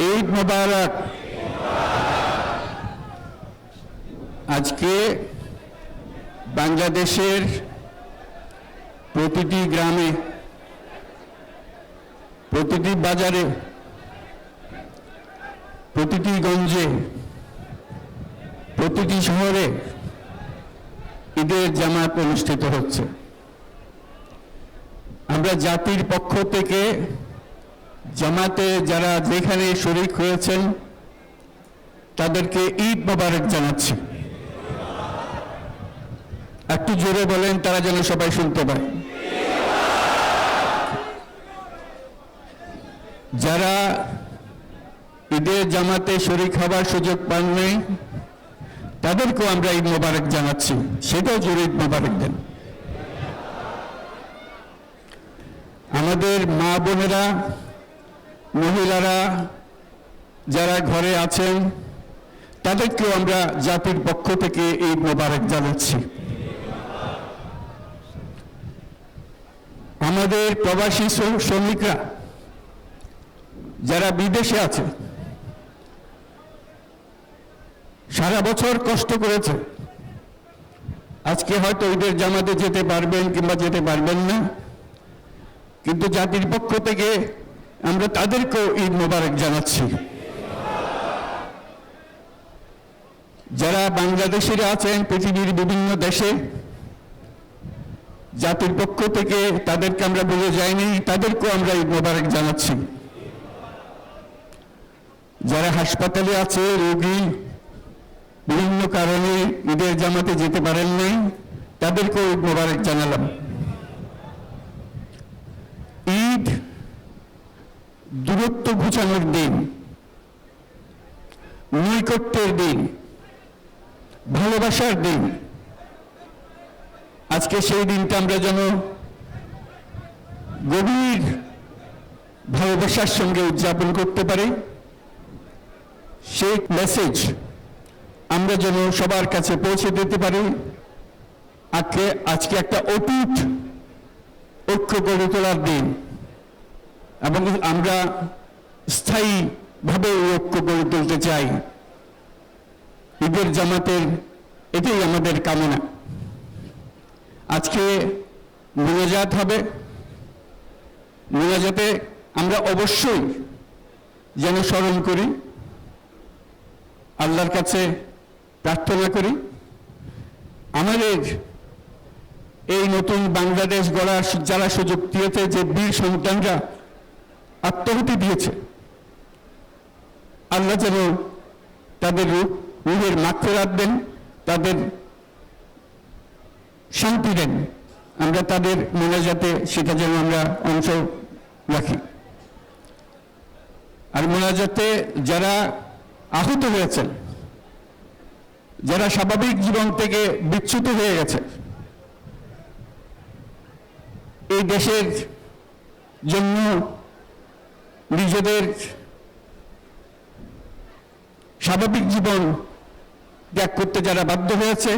ঈদ মোবারক। আজকে বাংলাদেশের প্রতিটি গ্রামে, প্রতিটি বাজারে, প্রতিটি গঞ্জে, প্রতিটি শহরে ঈদের জামাত অনুষ্ঠিত হচ্ছে। আমরা জাতির পক্ষ থেকে জামাতে যারা যেখানে শরীক হয়েছেন তাদেরকে ঈদ মোবারক জানাচ্ছি। একটু জোরে বলেন, তারা যেন সবাই শুনতে পায়। যারা ঈদের জামাতে শরীক হবার সুযোগ পাননি তাদেরকেও আমরা ঈদ মোবারক জানাচ্ছি, সেটাও জোরে ঈদ মোবারক দেন। আমাদের মা বোনেরা, মহিলারা যারা ঘরে আছেন তাদেরকেও আমরা জাতির পক্ষ থেকে ঈদ মোবারক জানাচ্ছি। আমাদের প্রবাসী শ্রমিকরা যারা বিদেশে আছে, সারা বছর কষ্ট করেছে, আজকে হয়তো ঈদের জামাতে যেতে পারবেন কিংবা যেতে পারবেন না, কিন্তু জাতির পক্ষ থেকে আমরা তাদেরকেও ঈদ মোবারক জানাচ্ছি। যারা বাংলাদেশিরা আছেন পৃথিবীর বিভিন্ন দেশে, জাতির পক্ষ থেকে তাদেরকে আমরা বলে যাইনি, তাদেরকেও আমরা ঈদ মোবারক জানাচ্ছি। যারা হাসপাতালে আছে, রোগী, বিভিন্ন কারণে ঈদের জামাতে যেতে পারেন নাই, তাদেরকেও ঈদ মোবারক জানালাম। ঈদ দূরত্ব ঘুচানোর দিন, নৈকট্যের দিন, ভালোবাসার দিন। আজকে সেই দিনটা আমরা যেন গভীর ভালোবাসার সঙ্গে উদযাপন করতে পারি, সেই মেসেজ আমরা যেন সবার কাছে পৌঁছে দিতে পারি। আজকে একটা অটুট ঐক্য গড়ে তোলার দিন, এবং আমরা স্থায়ীভাবে এই ঐক্য গড়ে তুলতে চাই। ঈদের জামাতের এটাই আমাদের কামনা। আজকে মোনাজাত হবে, মোনাজাতে আমরা অবশ্যই যেন স্মরণ করি, আল্লাহর কাছে প্রার্থনা করি আমাদের এই নতুন বাংলাদেশ গড়ার যারা সুযোগ দিয়েছে, যে বীর সন্তানরা আত্মাহুতি দিয়েছে, আল্লাহ যেন তাদের রূহের মাগফিরাত দেন, তাদের শান্তি দেন। আমরা তাদের মোনাজাতে সেটা যেন আমরা অংশ রাখি। আর মোনাজাতে যারা আহত হয়েছেন, যারা স্বাভাবিক জীবন থেকে বিচ্যুত হয়ে গেছে, এই দেশের জন্য নিজেদের স্বাভাবিক জীবন ত্যাগ করতে যারা বাধ্য হয়েছে,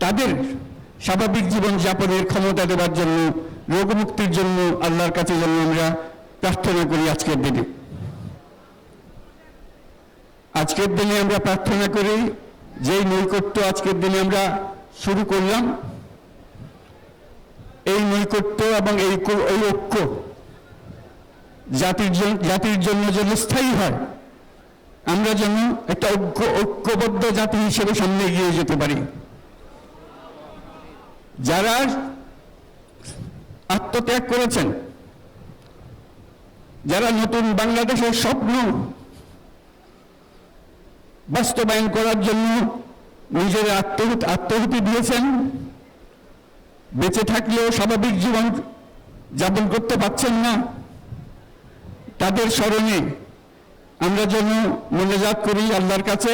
তাদের স্বাভাবিক জীবন যাপনের ক্ষমতা দেওয়ার জন্য, রোগমুক্তির জন্য আল্লাহর কাছে যেন আমরা প্রার্থনা করি। আজকের দিনে আমরা প্রার্থনা করি, যেই নৈকট্য আজকের দিনে আমরা শুরু করলাম, এই নৈকট্য এবং এই ঐক্য জাতির জন্য যেন স্থায়ী হয়, আমরা যেন একটা ঐক্যবদ্ধ জাতি হিসেবে সামনে এগিয়ে যেতে পারি। যারা আত্মত্যাগ করেছেন, যারা নতুন বাংলাদেশের স্বপ্ন বাস্তবায়ন করার জন্য নিজের আত্মাহুতি দিয়েছেন, বেঁচে থাকলেও স্বাভাবিক জীবন যাপন করতে পারছেন না, তাদের স্মরণে আমরা যেন মোনাজাত করি আল্লাহর কাছে।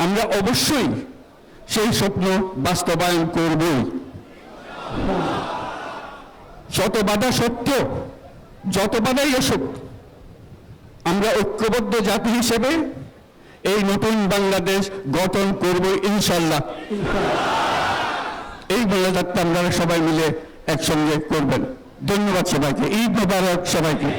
আমরা অবশ্যই সেই স্বপ্ন বাস্তবায়ন করব। শত বাধা সত্ত্বেও, যত বাধাই আসুক, আমরা ঐক্যবদ্ধ জাতি হিসেবে এই নতুন বাংলাদেশ গঠন করব ইনশাআল্লাহ। এই মোনাজাতটা আপনারা সবাই মিলে একসঙ্গে করবেন। ধন্যবাদ সবাইকে। ঈদ মোবারক সবাইকে।